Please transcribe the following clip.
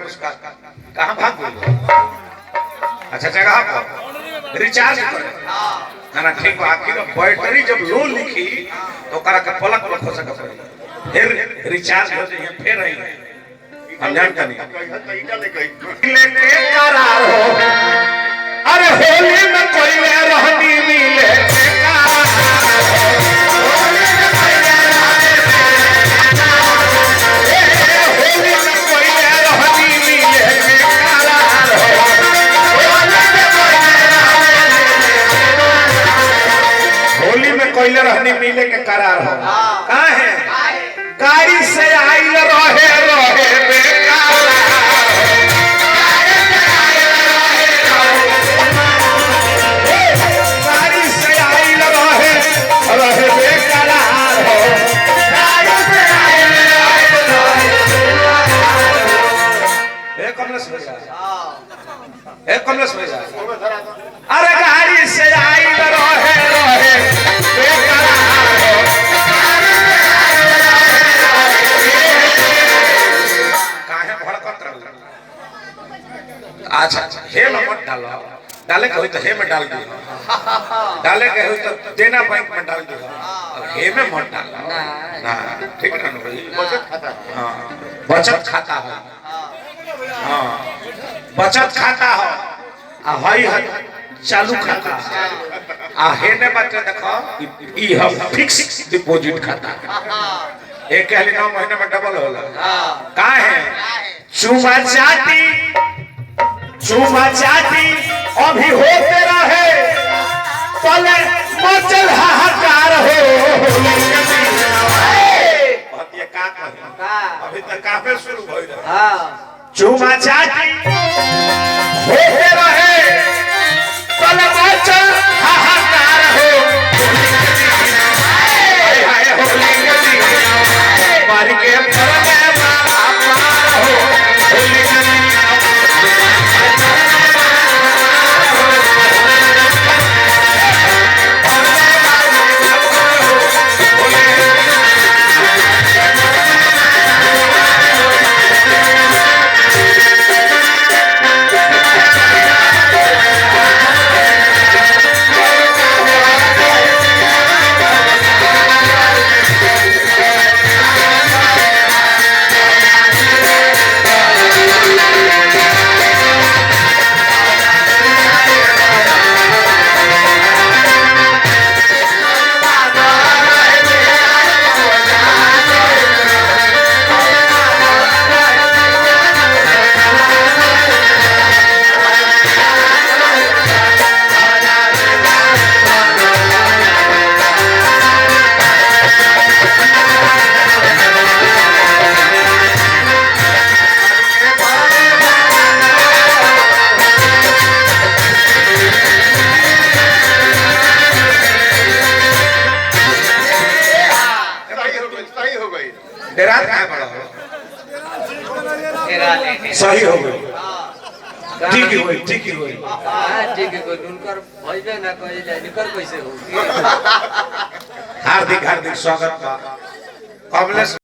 पुरस्कार कहाँ भाग गए? अच्छा जगह पर रिचार्ज करे ना ठीक बा। आखिर बैटरी जब लो लिखी तो करा के पलक पलक हो सके फिर रिचार्ज हो जाए फिर आई हम जानते नहीं लेके करार हो। अरे होली में कोई ले रहनी मिले कोयले रहने मिले के करार हो। कहाँ है गाड़ी से आइल रहे रहे बेकार गाड़ी से आइल रहे रहे बेकरार हो। कमलेश भैया अरे गाड़ी से आइल रहे रहे अच्छा हे में मत डालो। डाले के हो तो हे में डाल दियो, डाले के हो तो देना बैंक में डाल दियो, हे में मत डालो ना। ठीक है ना भाई? बचत खाता। हाँ बचत खाता हो। हाँ बचत खाता हो हाई चालू खाता आ हे ने बच्चे देखो ई हम फिक्स डिपॉजिट खाता एक कहली 9 महीने में डबल होला। का है चुमा चाटी अभी होते रहे पले मचल हाहाकार हो। ये का अभी तक काफे शुरू हो रहा। हां चुमा चाटी होते रहे पले मचल हाहाकार हो। हाय हाय होली गली मार के परने मारा पार हो। होली गली सही हो गई। ठीक है भाई ठीक है भाई। हां ठीक है कोई उनकर भइबे ना कहि जाय निकर कैसे हो। हार्दिक हार्दिक स्वागत बा कमलेश।